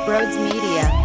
Broads Media.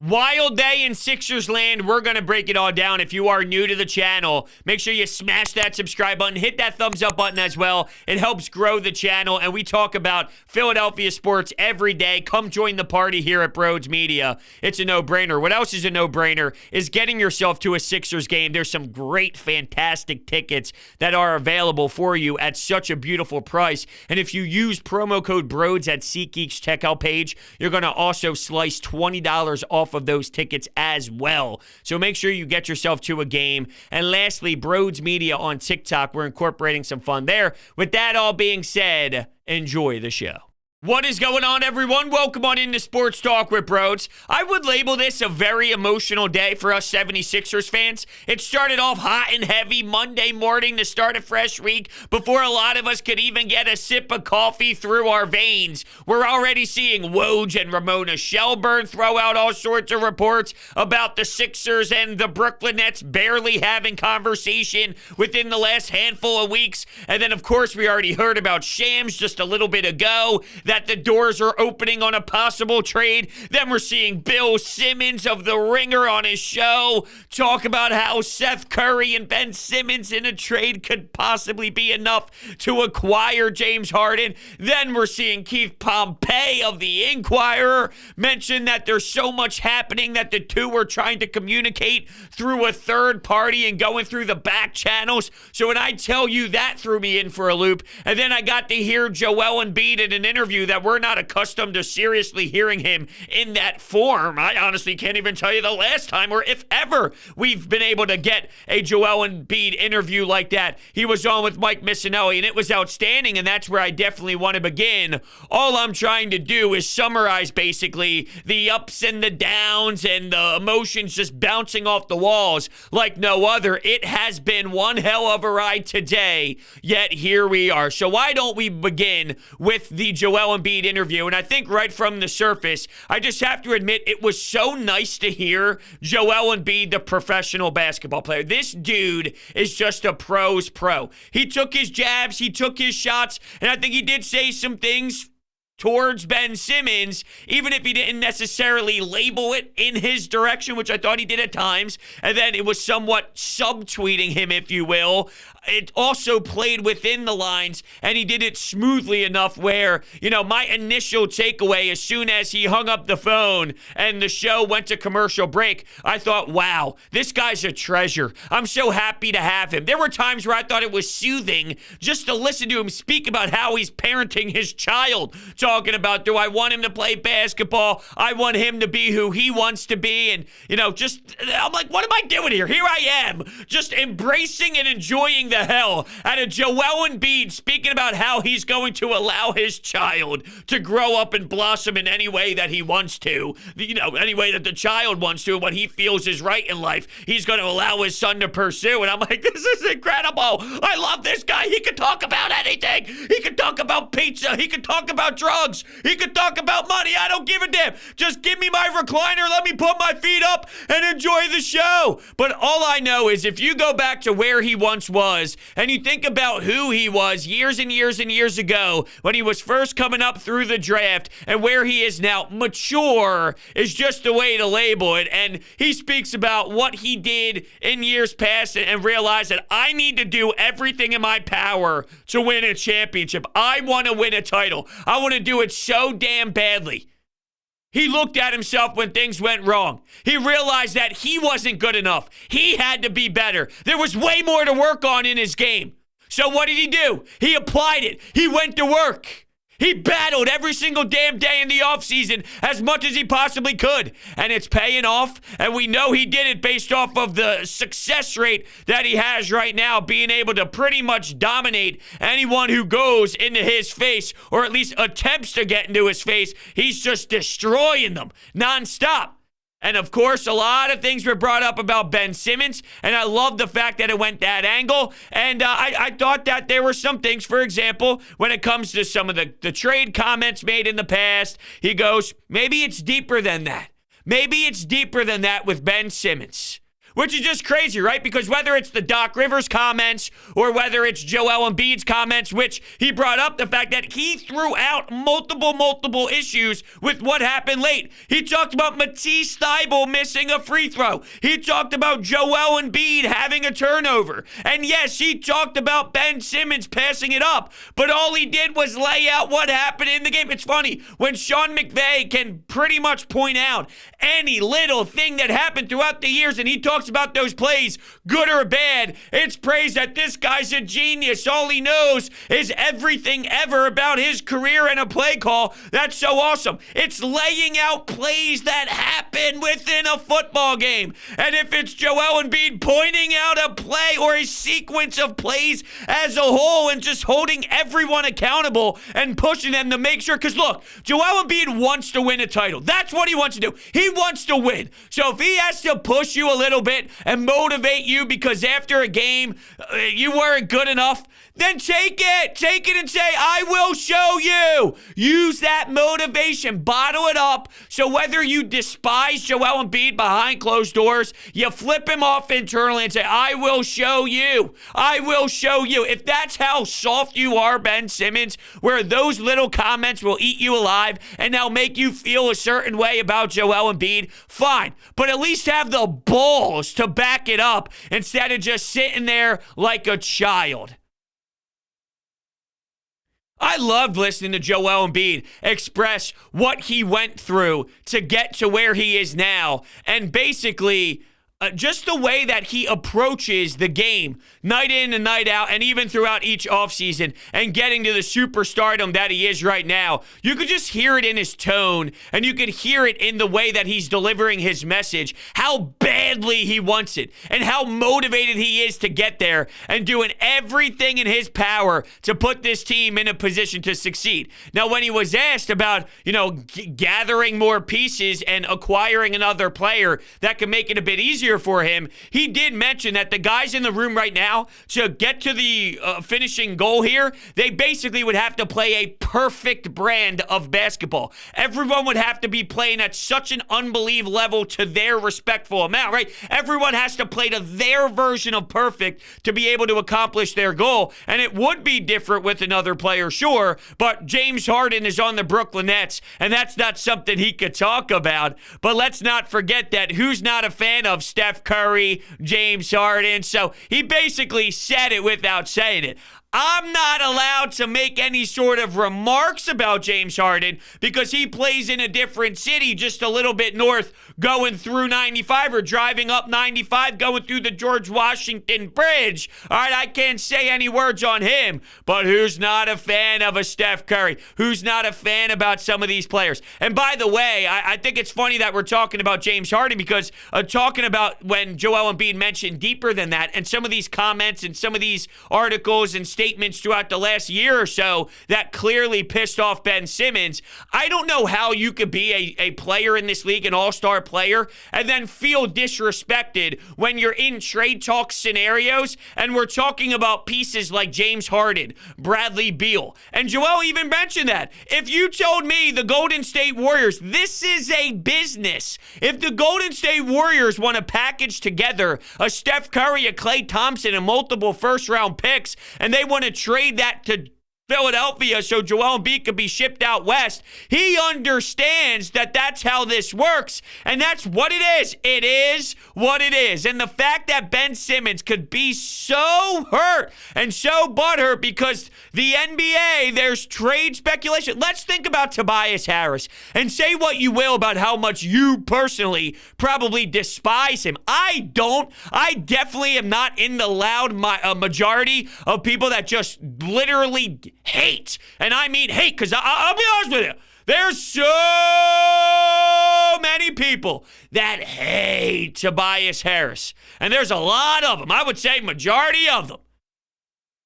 Wild day in Sixers land. We're going to break it all down. If you are new to the channel, make sure you smash that subscribe button. Hit that thumbs up button as well. It helps grow the channel, and we talk about Philadelphia sports every day. Come join the party here at Broads Media. It's a no-brainer. What else is a no-brainer is getting yourself to a Sixers game. There's some great, fantastic tickets that are available for you at such a beautiful price. And if you use promo code BROADS at SeatGeek's checkout page, you're going to also slice $20 off of those tickets as well. So make sure you get yourself to a game. And lastly, Broads Media on TikTok. We're incorporating some fun there. With that all being said, enjoy the show. What is going on, everyone? Welcome on into Sports Talk with Broads. I would label this a very emotional day for us 76ers fans. It started off hot and heavy Monday morning to start a fresh week before a lot of us could even get a sip of coffee through our veins. We're already seeing Woj and Ramona Shelburne throw out all sorts of reports about the Sixers and the Brooklyn Nets barely having conversation within the last handful of weeks. And then, of course, we already heard about Shams just a little bit ago, that the doors are opening on a possible trade. Then we're seeing Ben Simmons of The Ringer on his show talk about how Seth Curry and Ben Simmons in a trade could possibly be enough to acquire James Harden. Then we're seeing Keith Pompey of The Inquirer mention that there's so much happening that the two are trying to communicate through a third party and going through the back channels. So when I tell you, that threw me in for a loop. And then I got to hear Joel Embiid in an interview that we're not accustomed to seriously hearing him in that form. I honestly can't even tell you the last time, or if ever, we've been able to get a Joel Embiid interview like that. He was on with Mike Missanelli, and it was outstanding, and that's where I definitely want to begin. All I'm trying to do is summarize, basically, the ups and the downs and the emotions just bouncing off the walls like no other. It has been one hell of a ride today, yet here we are. So why don't we begin with the Joel Embiid interview? And I think right from the surface, I just have to admit, it was so nice to hear Joel Embiid, the professional basketball player. This dude is just a pro's pro. He took his jabs, he took his shots, and I think he did say some things towards Ben Simmons, even if he didn't necessarily label it in his direction, which I thought he did at times, and then it was somewhat subtweeting him, if you will. It also played within the lines, and he did it smoothly enough where, my initial takeaway, as soon as he hung up the phone and the show went to commercial break, I thought, wow, this guy's a treasure. I'm so happy to have him. There were times where I thought it was soothing just to listen to him speak about how he's parenting his child, talking about, do I want him to play basketball? I want him to be who he wants to be. And, I'm like, what am I doing here? Here I am, just embracing and enjoying the hell out of Joel Embiid speaking about how he's going to allow his child to grow up and blossom in any way that he wants to. Any way that the child wants to, what he feels is right in life, he's going to allow his son to pursue. And I'm like, this is incredible. I love this guy. He can talk about anything. He can talk about pizza. He can talk about drugs. He can talk about money. I don't give a damn. Just give me my recliner. Let me put my feet up and enjoy the show. But all I know is if you go back to where he once was, and you think about who he was years and years and years ago when he was first coming up through the draft and where he is now, mature is just the way to label it. And he speaks about what he did in years past and realized that I need to do everything in my power to win a championship. I want to win a title. I want to do it so damn badly. He looked at himself when things went wrong. He realized that he wasn't good enough. He had to be better. There was way more to work on in his game. So what did he do? He applied it. He went to work. He battled every single damn day in the offseason as much as he possibly could. And it's paying off. And we know he did it based off of the success rate that he has right now, being able to pretty much dominate anyone who goes into his face, or at least attempts to get into his face. He's just destroying them nonstop. And, of course, a lot of things were brought up about Ben Simmons, and I love the fact that it went that angle. And I thought that there were some things, for example, when it comes to some of the trade comments made in the past, he goes, maybe it's deeper than that. Maybe it's deeper than that with Ben Simmons. which is just crazy, right? Because whether it's the Doc Rivers comments or whether it's Joel Embiid's comments, which he brought up the fact that he threw out multiple issues with what happened late. He talked about Matisse Thybulle missing a free throw. He talked about Joel Embiid having a turnover. And yes, he talked about Ben Simmons passing it up, but all he did was lay out what happened in the game. It's funny, when Sean McVay can pretty much point out any little thing that happened throughout the years, and he talks about those plays, good or bad, it's praise that this guy's a genius. All he knows is everything ever about his career and a play call. That's so awesome. It's laying out plays that happen within a football game. And if it's Joel Embiid pointing out a play or a sequence of plays as a whole and just holding everyone accountable and pushing them to make sure, because look, Joel Embiid wants to win a title. That's what he wants to do. He wants to win. So if he has to push you a little bit and motivate you because after a game you weren't good enough, then take it. Take it and say, I will show you. Use that motivation. Bottle it up. So whether you despise Joel Embiid behind closed doors, you flip him off internally and say, I will show you. I will show you. If that's how soft you are, Ben Simmons, where those little comments will eat you alive and they'll make you feel a certain way about Joel Embiid, fine. But at least have the balls to back it up instead of just sitting there like a child. I loved listening to Joel Embiid express what he went through to get to where he is now, and basically just the way that he approaches the game night in and night out, and even throughout each offseason, and getting to the superstardom that he is right now. You could just hear it in his tone, and you could hear it in the way that he's delivering his message, how badly he wants it, and how motivated he is to get there, and doing everything in his power to put this team in a position to succeed. Now, when he was asked about, gathering more pieces and acquiring another player that could make it a bit easier for him, he did mention that the guys in the room right now, to get to the finishing goal here, they basically would have to play a perfect brand of basketball. Everyone would have to be playing at such an unbelievable level to their respectful amount, right? Everyone has to play to their version of perfect to be able to accomplish their goal, and it would be different with another player, sure, but James Harden is on the Brooklyn Nets, and that's not something he could talk about. But let's not forget that who's not a fan of Steph Curry, James Harden? So he basically said it without saying it. I'm not allowed to make any sort of remarks about James Harden because he plays in a different city just a little bit north, going through 95 or driving up 95, going through the George Washington Bridge. All right, I can't say any words on him, but who's not a fan of a Steph Curry? Who's not a fan about some of these players? And by the way, I think it's funny that we're talking about James Harden because talking about when Joel Embiid mentioned deeper than that, and some of these comments and some of these articles and statements throughout the last year or so that clearly pissed off Ben Simmons. I don't know how you could be a player in this league, an all-star player, and then feel disrespected when you're in trade talk scenarios and we're talking about pieces like James Harden, Bradley Beal. And Joel even mentioned that. If you told me the Golden State Warriors, this is a business. If the Golden State Warriors want to package together a Steph Curry, a Klay Thompson, and multiple first-round picks, and they want to trade that to Philadelphia so Joel Embiid could be shipped out west, he understands that that's how this works, and that's what it is. It is what it is. And the fact that Ben Simmons could be so hurt and so butthurt because the NBA, there's trade speculation. Let's think about Tobias Harris and say what you will about how much you personally probably despise him. I don't. I definitely am not in the loud majority of people that just literally hate. And I mean hate, because I'll be honest with you. There's so many people that hate Tobias Harris. And there's a lot of them. I would say majority of them.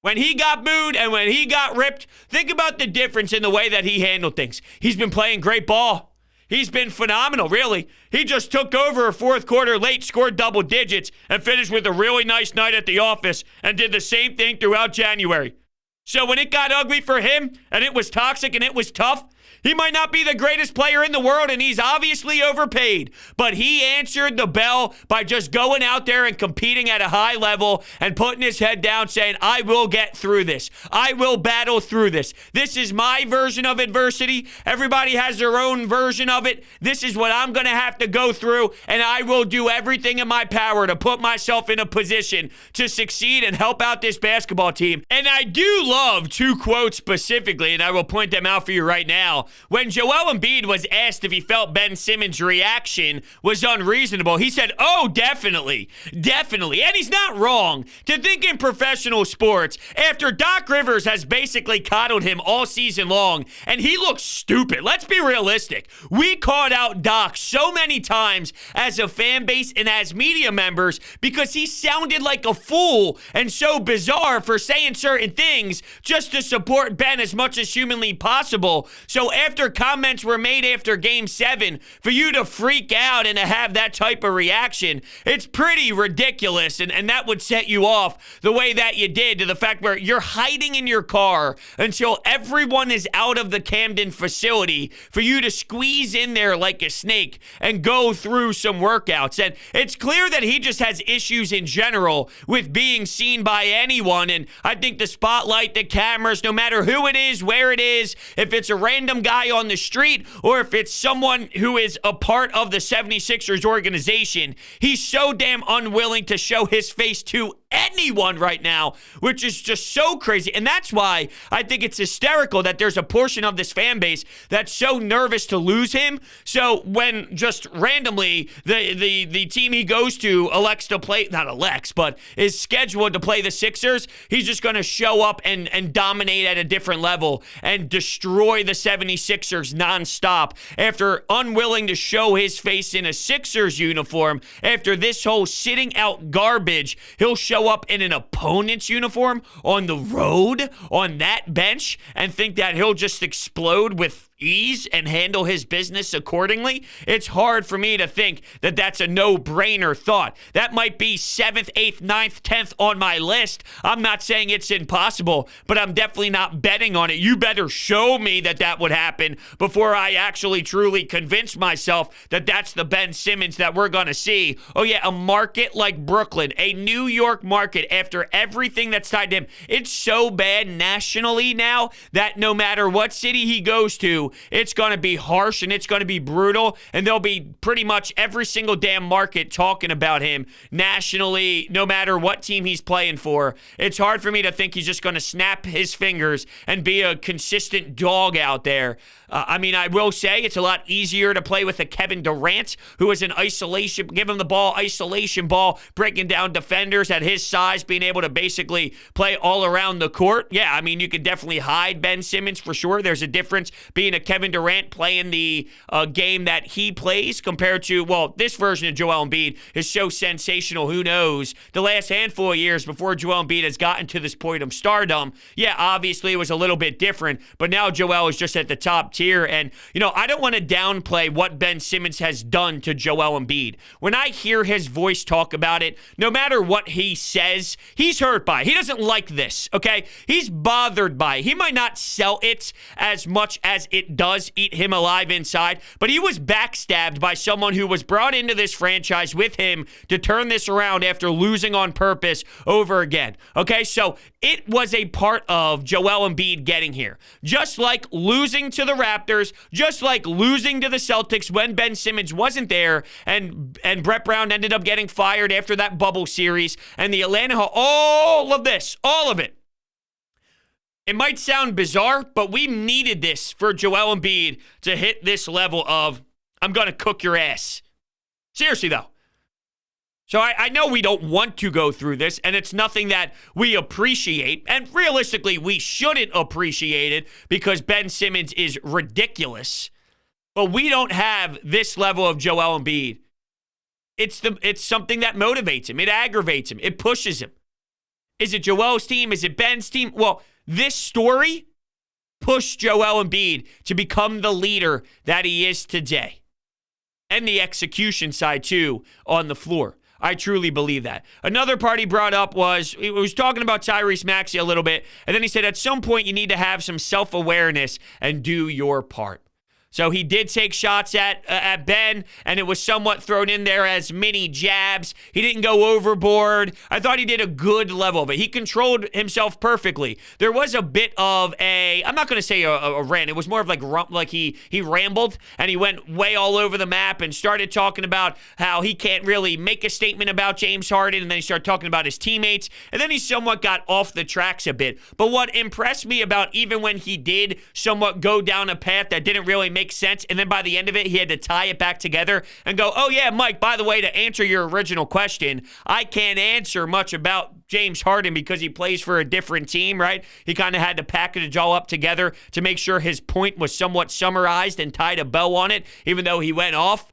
When he got booed and when he got ripped, think about the difference in the way that he handled things. He's been playing great ball. He's been phenomenal, really. He just took over a fourth quarter late, scored double digits, and finished with a really nice night at the office and did the same thing throughout January. So when it got ugly for him and it was toxic and it was tough, He might not be the greatest player in the world, and he's obviously overpaid, but he answered the bell by just going out there and competing at a high level and putting his head down saying, I will get through this. I will battle through this. This is my version of adversity. Everybody has their own version of it. This is what I'm going to have to go through, and I will do everything in my power to put myself in a position to succeed and help out this basketball team. And I do love two quotes specifically, and I will point them out for you right now. When Joel Embiid was asked if he felt Ben Simmons' reaction was unreasonable, he said, oh, definitely. Definitely. And he's not wrong. To think in professional sports, after Doc Rivers has basically coddled him all season long, and he looks stupid. Let's be realistic. We called out Doc so many times as a fan base and as media members because he sounded like a fool and so bizarre for saying certain things just to support Ben as much as humanly possible. So after comments were made after Game 7, for you to freak out and to have that type of reaction, it's pretty ridiculous, and that would set you off the way that you did, to the fact where you're hiding in your car until everyone is out of the Camden facility for you to squeeze in there like a snake and go through some workouts. And it's clear that he just has issues in general with being seen by anyone, and I think the spotlight, the cameras, no matter who it is, where it is, if it's a random guy on the street or if it's someone who is a part of the 76ers organization, he's so damn unwilling to show his face to anyone right now, which is just so crazy. And that's why I think it's hysterical that there's a portion of this fan base that's so nervous to lose him. So when just randomly the team he goes to elects to play, not elects, but is scheduled to play the Sixers, he's just going to show up and dominate at a different level and destroy the 76ers nonstop after unwilling to show his face in a Sixers uniform. After this whole sitting out garbage, he'll show up in an opponent's uniform on the road on that bench and think that he'll just explode with ease and handle his business accordingly. It's hard for me to think that that's a no-brainer thought. That might be 7th, 8th, 9th, 10th on my list. I'm not saying it's impossible, but I'm definitely not betting on it. You better show me that that would happen before I actually truly convince myself that that's the Ben Simmons that we're going to see. Oh yeah, a market like Brooklyn, a New York market, after everything that's tied to him, it's so bad nationally now that no matter what city he goes to, it's going to be harsh and it's going to be brutal, and there'll be pretty much every single damn market talking about him nationally, no matter what team he's playing for. It's hard for me to think he's just going to snap his fingers and be a consistent dog out there. I mean, I will say it's a lot easier to play with a Kevin Durant, who is an isolation, give him the ball, isolation ball, breaking down defenders at his size, being able to basically play all around the court. Yeah, I mean, you could definitely hide Ben Simmons for sure. There's a difference being a Kevin Durant playing the game that he plays compared to, well, this version of Joel Embiid is so sensational. Who knows? The last handful of years before Joel Embiid has gotten to this point of stardom, yeah, obviously it was a little bit different, but now Joel is just at the top tier. And, you know, I don't want to downplay what Ben Simmons has done to Joel Embiid. When I hear his voice talk about it, no matter what he says, he's hurt by it. He doesn't like this, okay? He's bothered by it. He might not sell it as much as it does eat him alive inside, but he was backstabbed by someone who was brought into this franchise with him to turn this around after losing on purpose over again, okay? So it was a part of Joel Embiid getting here. Just like losing to the Raptors, just like losing to the Celtics when Ben Simmons wasn't there, and Brett Brown ended up getting fired after that bubble series, and the Atlanta Hawks, all of this, all of it. It might sound bizarre, but we needed this for Joel Embiid to hit this level of, I'm going to cook your ass. Seriously, though. So I know we don't want to go through this, and it's nothing that we appreciate, and realistically, we shouldn't appreciate it because Ben Simmons is ridiculous, but we don't have this level of Joel Embiid. It's something that motivates him. It aggravates him. It pushes him. Is it Joel's team? Is it Ben's team? Well, this story pushed Joel Embiid to become the leader that he is today. And the execution side, too, on the floor. I truly believe that. Another part he brought up was, he was talking about Tyrese Maxey a little bit, and then he said at some point you need to have some self-awareness and do your part. So he did take shots at Ben, and it was somewhat thrown in there as mini jabs. He didn't go overboard. I thought he did a good level of it. He controlled himself perfectly. There was a bit of I'm not going to say a rant. It was more of like he rambled, and he went way all over the map and started talking about how he can't really make a statement about James Harden, and then he started talking about his teammates, and then he somewhat got off the tracks a bit. But what impressed me about even when he did somewhat go down a path that didn't really make sense, and then by the end of it he had to tie it back together and go, oh yeah, Mike, by the way, to answer your original question, I can't answer much about James Harden because he plays for a different team, right? He kind of had to package it all up together to make sure his point was somewhat summarized and tied a bow on it, even though he went off.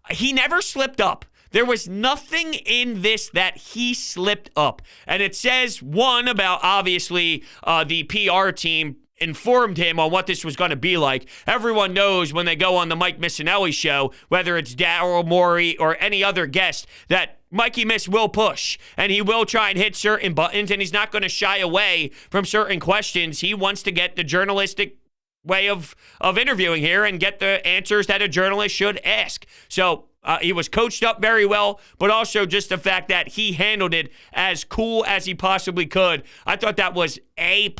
He never slipped up. There was nothing in this that he slipped up. And it says, one, about obviously the PR team informed him on what this was going to be like. Everyone knows when they go on the Mike Missanelli Show, whether it's Daryl Morey or any other guest, that Mikey Miss will push, and he will try and hit certain buttons, and he's not going to shy away from certain questions. He wants to get the journalistic way of interviewing here and get the answers that a journalist should ask. So he was coached up very well, but also just the fact that he handled it as cool as he possibly could. I thought that was A+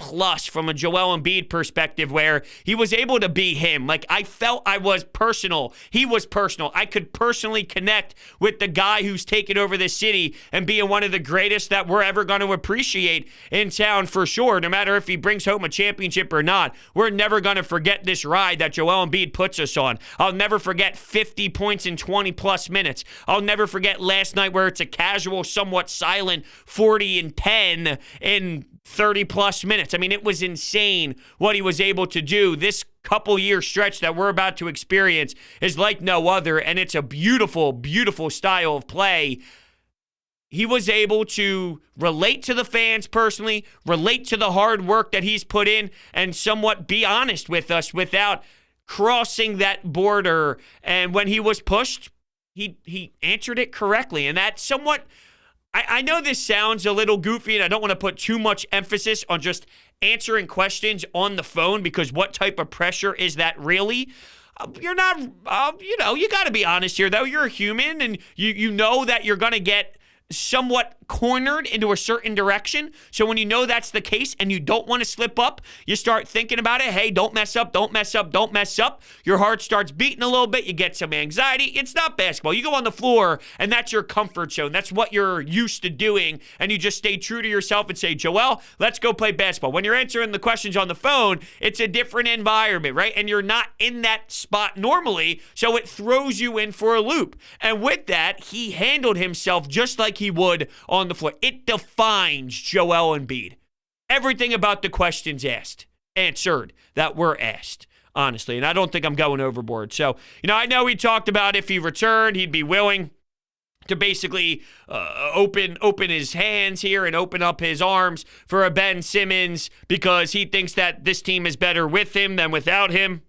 from a Joel Embiid perspective, where he was able to be him. Like, I felt I was personal. He was personal. I could personally connect with the guy who's taken over this city and being one of the greatest that we're ever going to appreciate in town for sure. No matter if he brings home a championship or not, we're never going to forget this ride that Joel Embiid puts us on. I'll never forget 50 points in 20+ minutes. I'll never forget last night where it's a casual, somewhat silent 40-10 in 30+ minutes. I mean, it was insane what he was able to do. This couple-year stretch that we're about to experience is like no other, and it's a beautiful, beautiful style of play. He was able to relate to the fans personally, relate to the hard work that he's put in, and somewhat be honest with us without crossing that border. And when he was pushed, he answered it correctly. And that somewhat, I know this sounds a little goofy, and I don't want to put too much emphasis on just answering questions on the phone, because what type of pressure is that really? You're not, you got to be honest here, though. You're a human, and you know that you're going to get somewhat cornered into a certain direction. So when you know that's the case and you don't want to slip up, you start thinking about it. Hey, don't mess up, don't mess up, don't mess up. Your heart starts beating a little bit. You get some anxiety. It's not basketball. You go on the floor and that's your comfort zone. That's what you're used to doing. And you just stay true to yourself and say, Joel, let's go play basketball. When you're answering the questions on the phone, it's a different environment, right? And you're not in that spot normally. So it throws you in for a loop. And with that, he handled himself just like he would on the floor. It defines Joel Embiid. Everything about the questions answered that were asked, honestly. And I don't think I'm going overboard. So, I know he talked about if he returned, he'd be willing to basically open his hands here and open up his arms for a Ben Simmons, because he thinks that this team is better with him than without him.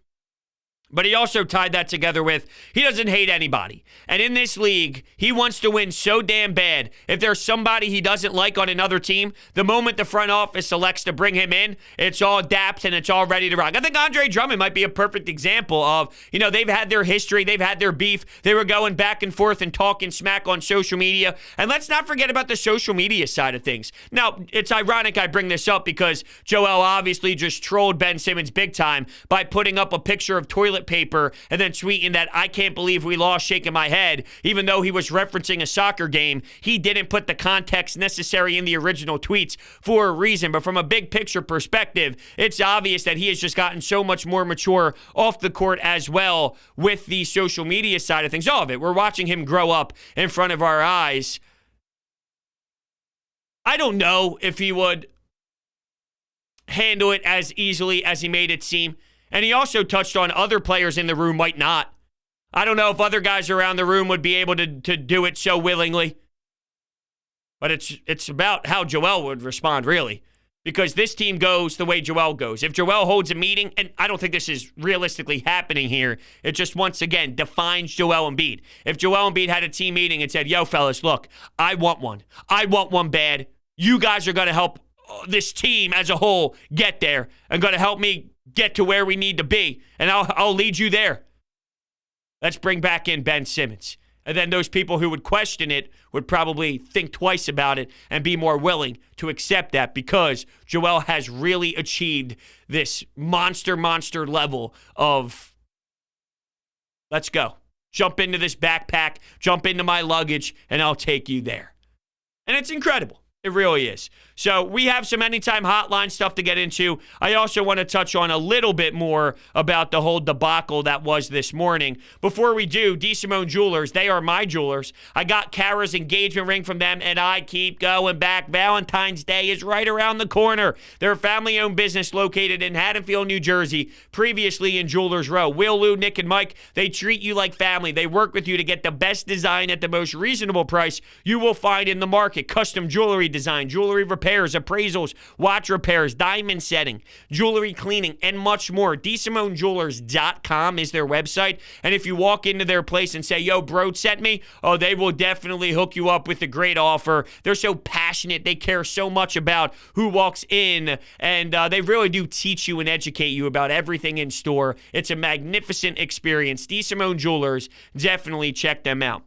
But he also tied that together with he doesn't hate anybody. And in this league, he wants to win so damn bad. If there's somebody he doesn't like on another team, the moment the front office selects to bring him in, it's all dapped and it's all ready to rock. I think Andre Drummond might be a perfect example of, they've had their history, they've had their beef. They were going back and forth and talking smack on social media. And let's not forget about the social media side of things. Now, it's ironic I bring this up because Joel obviously just trolled Ben Simmons big time by putting up a picture of toilet paper and then tweeting that I can't believe we lost, shaking my head. Even though he was referencing a soccer game, he didn't put the context necessary in the original tweets for a reason. But from a big picture perspective, it's obvious that he has just gotten so much more mature off the court as well with the social media side of things. All of it. We're watching him grow up in front of our eyes. I don't know if he would handle it as easily as he made it seem. And he also touched on other players in the room might not. I don't know if other guys around the room would be able to do it so willingly. But it's about how Joel would respond, really. because this team goes the way Joel goes. If Joel holds a meeting, and I don't think this is realistically happening here, it just once again defines Joel Embiid. If Joel Embiid had a team meeting and said, yo, fellas, look, I want one. I want one bad. You guys are going to help this team as a whole get there and going to help me get to where we need to be, and I'll lead you there. Let's bring back in Ben Simmons. And then those people who would question it would probably think twice about it and be more willing to accept that, because Joel has really achieved this monster level of, let's go. Jump into this backpack, jump into my luggage, and I'll take you there. And it's incredible. It really is. So we have some Anytime Hotline stuff to get into. I also want to touch on a little bit more about the whole debacle that was this morning. Before we do, DeSimone Jewelers, they are my jewelers. I got Kara's engagement ring from them, and I keep going back. Valentine's Day is right around the corner. They're a family-owned business located in Haddonfield, New Jersey, previously in Jewelers Row. Will, Lou, Nick, and Mike, they treat you like family. They work with you to get the best design at the most reasonable price you will find in the market. Custom jewelry design, jewelry repairs, appraisals, watch repairs, diamond setting, jewelry cleaning, and much more. DeSimoneJewelers.com is their website. And if you walk into their place and say, yo, bro, sent me, oh, they will definitely hook you up with a great offer. They're so passionate. They care so much about who walks in, and they really do teach you and educate you about everything in store. It's a magnificent experience. DeSimone Jewelers, definitely check them out.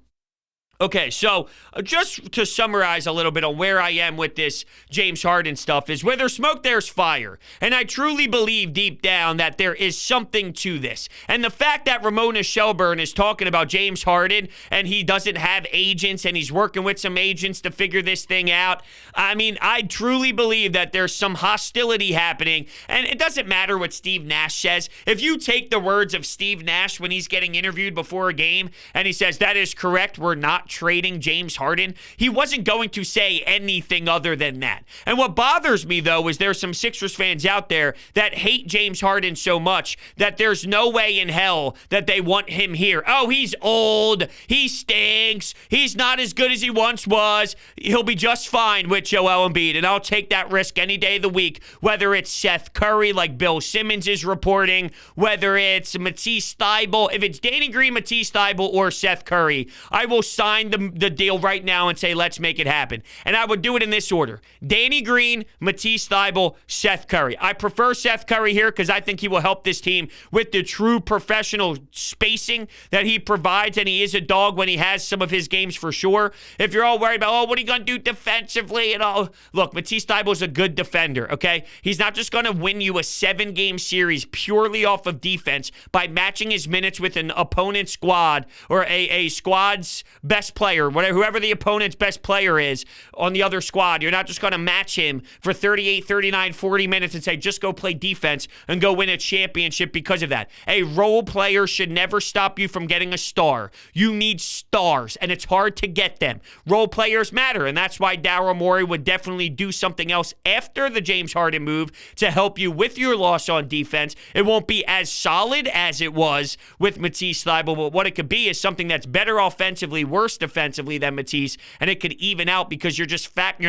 Okay, so just to summarize a little bit on where I am with this James Harden stuff is, where there's smoke, there's fire. And I truly believe deep down that there is something to this. And the fact that Ramona Shelburne is talking about James Harden and he doesn't have agents and he's working with some agents to figure this thing out, I mean, I truly believe that there's some hostility happening. And it doesn't matter what Steve Nash says. If you take the words of Steve Nash when he's getting interviewed before a game and he says, that is correct, we're not trading James Harden, he wasn't going to say anything other than that. And what bothers me, though, is there's some Sixers fans out there that hate James Harden so much that there's no way in hell that they want him here. Oh, he's old. He stinks. He's not as good as he once was. He'll be just fine with Joel Embiid, and I'll take that risk any day of the week, whether it's Seth Curry, like Bill Simmons is reporting, whether it's Matisse Thybulle. If it's Danny Green, Matisse Thybulle, or Seth Curry, I will sign the deal right now and say, let's make it happen. And I would do it in this order: Danny Green, Matisse Thybulle, Seth Curry. I prefer Seth Curry here because I think he will help this team with the true professional spacing that he provides, and he is a dog when he has some of his games for sure. If you're all worried about, oh, what are you going to do defensively and all, look, Matisse Thybulle is a good defender, okay? He's not just going to win you a 7-game series purely off of defense by matching his minutes with an opponent's squad or a squad's best player, whatever, whoever the opponent's best player is on the other squad. You're not just going to match him for 38, 39, 40 minutes and say, just go play defense and go win a championship because of that. A role player should never stop you from getting a star. You need stars, and it's hard to get them. Role players matter, and that's why Daryl Morey would definitely do something else after the James Harden move to help you with your loss on defense. It won't be as solid as it was with Matisse Thybulle, but what it could be is something that's better offensively, worse defensively than Matisse, and it could even out because you're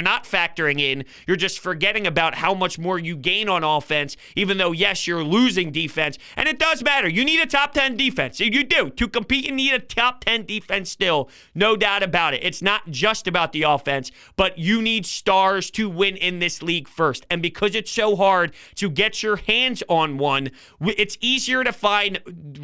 not factoring in, you're just forgetting about how much more you gain on offense, even though, yes, you're losing defense. And it does matter. You need a top 10 defense. You do. To compete, you need a top 10 defense still. No doubt about it. It's not just about the offense, but you need stars to win in this league first. And because it's so hard to get your hands on one, it's easier to find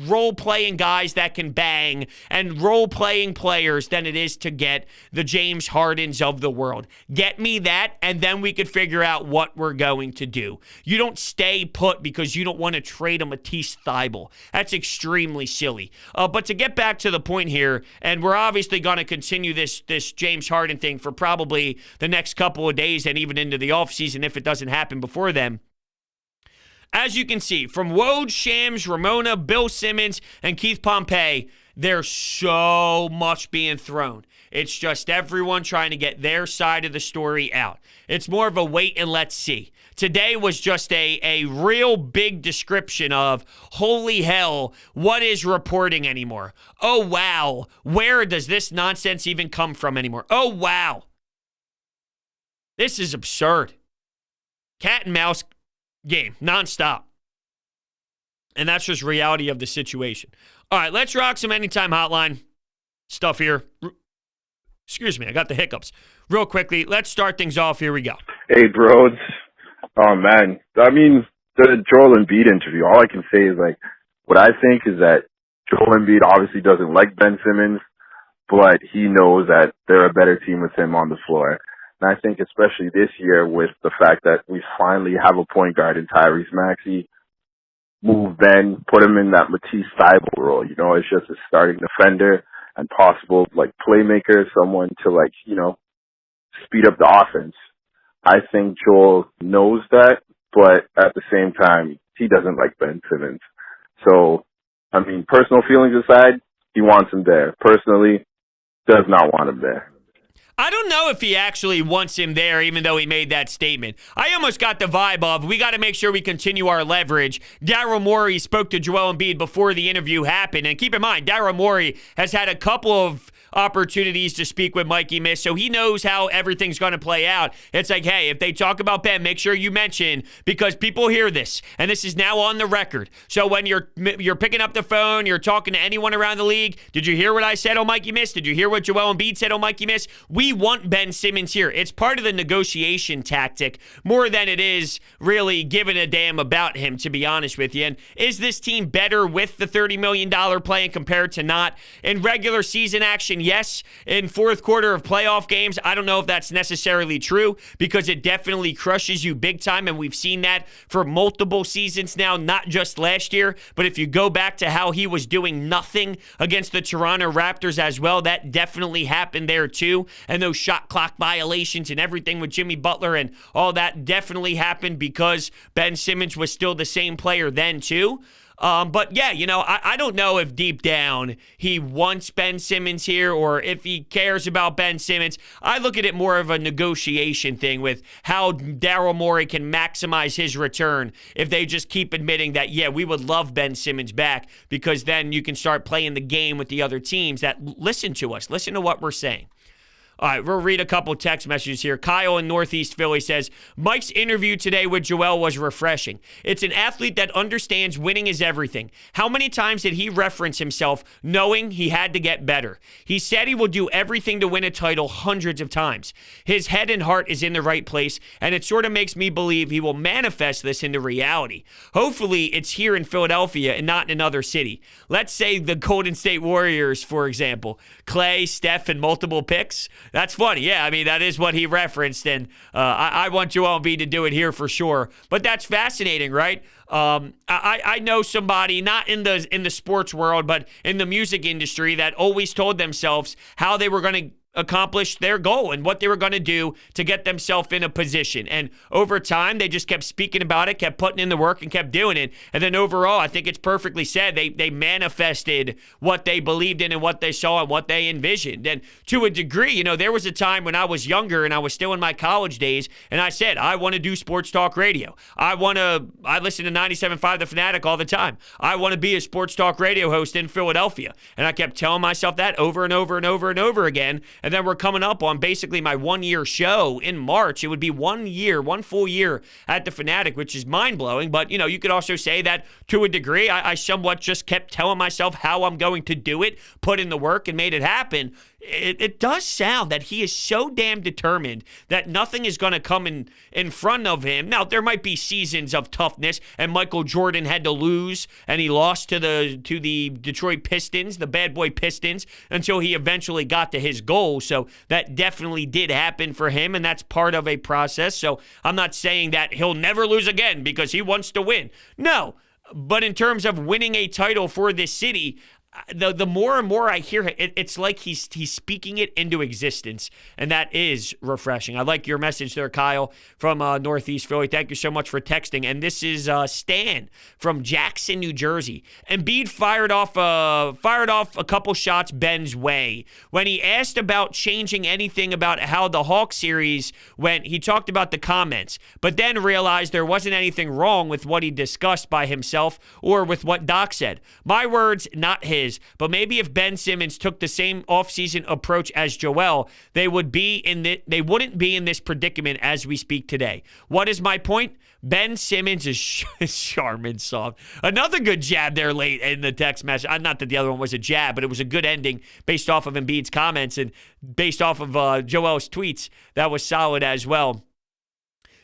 role-playing guys that can bang and role-playing players than it is to get the James Hardens of the world. Get me that, and then we could figure out what we're going to do. You don't stay put because you don't want to trade a Matisse Thybulle. That's extremely silly. But to get back to the point here, and we're obviously going to continue this James Harden thing for probably the next couple of days and even into the offseason if it doesn't happen before then. As you can see, from Woj, Shams, Ramona, Bill Simmons, and Keith Pompey, there's so much being thrown. It's just everyone trying to get their side of the story out. It's more of a wait and let's see. Today was just a real big description of, holy hell, what is reporting anymore? Oh, wow, where does this nonsense even come from anymore? Oh, wow. This is absurd. cat and mouse game, nonstop. And that's just reality of the situation. All right, let's rock some Anytime Hotline stuff here. Excuse me, I got the hiccups. Real quickly, let's start things off. Here we go. Hey, bros. Oh, man. I mean, the Joel Embiid interview, all I can say is, like, what I think is that Joel Embiid obviously doesn't like Ben Simmons, but he knows that they're a better team with him on the floor. And I think especially this year with the fact that we finally have a point guard in Tyrese Maxey, move Ben, put him in that Matisse Thybulle role. You know, it's just a starting defender and possible, like, playmaker, someone to, like, you know, speed up the offense. I think Joel knows that, but at the same time, he doesn't like Ben Simmons. So, I mean, personal feelings aside, he wants him there. Personally, does not want him there. I don't know if he actually wants him there, even though he made that statement. I almost got the vibe of, we got to make sure we continue our leverage. Daryl Morey spoke to Joel Embiid before the interview happened. And keep in mind, Daryl Morey has had a couple of opportunities to speak with Mikey Miss, so he knows how everything's going to play out. It's like, hey, if they talk about Ben, make sure you mention, because people hear this, and this is now on the record. So when you're picking up the phone, you're talking to anyone around the league, did you hear what I said on Mikey Miss? Did you hear what Joel Embiid said on Mikey Miss? We want Ben Simmons here. It's part of the negotiation tactic more than it is really giving a damn about him, to be honest with you. And is this team better with the $30 million plan compared to not? In regular season action, yes. In fourth quarter of playoff games, I don't know if that's necessarily true, because it definitely crushes you big time, and we've seen that for multiple seasons now, not just last year. But if you go back to how he was doing nothing against the Toronto Raptors as well, that definitely happened there too. And those shot clock violations and everything with Jimmy Butler and all that definitely happened because Ben Simmons was still the same player then too. But yeah, you know, I don't know if deep down he wants Ben Simmons here or if he cares about Ben Simmons. I look at it more of a negotiation thing with how Daryl Morey can maximize his return if they just keep admitting that, yeah, we would love Ben Simmons back, because then you can start playing the game with the other teams that listen to us, listen to what we're saying. All right, we'll read a couple text messages here. Kyle in Northeast Philly says, Mike's interview today with Joel was refreshing. It's an athlete that understands winning is everything. How many times did he reference himself knowing he had to get better? He said he will do everything to win a title hundreds of times. His head and heart is in the right place, and it sort of makes me believe he will manifest this into reality. Hopefully, it's here in Philadelphia and not in another city. Let's say the Golden State Warriors, for example. Clay, Steph, and multiple picks. That's funny. Yeah, I mean, that is what he referenced, and I want Joel Embiid to do it here for sure. But that's fascinating, right? I know somebody, not in the sports world, but in the music industry, that always told themselves how they were going to accomplish their goal and what they were going to do to get themselves in a position. And over time, they just kept speaking about it, kept putting in the work, and kept doing it. And then overall, I think it's perfectly said, they manifested what they believed in and what they saw and what they envisioned. And to a degree, you know, there was a time when I was younger and I was still in my college days, and I said, I want to do sports talk radio. I listen to 97.5 The Fanatic all the time. I want to be a sports talk radio host in Philadelphia. And I kept telling myself that over and over and over and over again. And then we're coming up on basically my 1-year show in March. It would be 1 year, 1 full year at The Fanatic, which is mind-blowing. But, you know, you could also say that to a degree, I somewhat just kept telling myself how I'm going to do it, put in the work, and made it happen. It does sound that he is so damn determined that nothing is going to come in front of him. Now, there might be seasons of toughness, and Michael Jordan had to lose, and he lost to the Detroit Pistons, the bad boy Pistons, until he eventually got to his goal. So that definitely did happen for him, and that's part of a process. So I'm not saying that he'll never lose again because he wants to win. No, but in terms of winning a title for this city, the more and more I hear it, it's like he's speaking it into existence, and that is refreshing. I like your message there, Kyle, from Northeast Philly. Thank you so much for texting. And this is Stan from Jackson, New Jersey. Embiid fired off a couple shots Ben's way. When he asked about changing anything about how the Hawks series went, he talked about the comments, but then realized there wasn't anything wrong with what he discussed by himself or with what Doc said. My words, not his. is. But maybe if Ben Simmons took the same offseason approach as Joel, they wouldn't be in this predicament as we speak today. What is my point? Ben Simmons is Charmin soft. Another good jab there late in the text message. Not that the other one was a jab, but it was a good ending based off of Embiid's comments and based off of Joel's tweets. That was solid as well.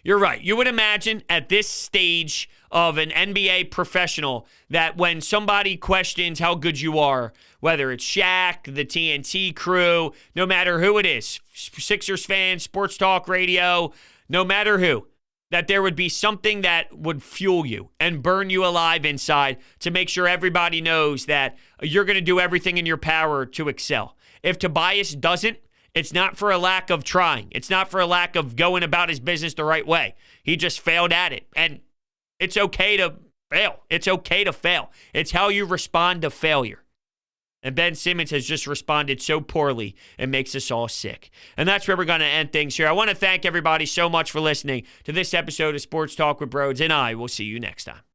You're right. You would imagine at this stage of an NBA professional that when somebody questions how good you are, whether it's Shaq, the TNT crew, no matter who it is, Sixers fans, sports talk radio, no matter who, that there would be something that would fuel you and burn you alive inside to make sure everybody knows that you're going to do everything in your power to excel. If Tobias doesn't, it's not for a lack of trying. It's not for a lack of going about his business the right way. He just failed at it. And it's okay to fail. It's okay to fail. It's how you respond to failure. And Ben Simmons has just responded so poorly and makes us all sick. And that's where we're going to end things here. I want to thank everybody so much for listening to this episode of Sports Talk with Broads, and I will see you next time.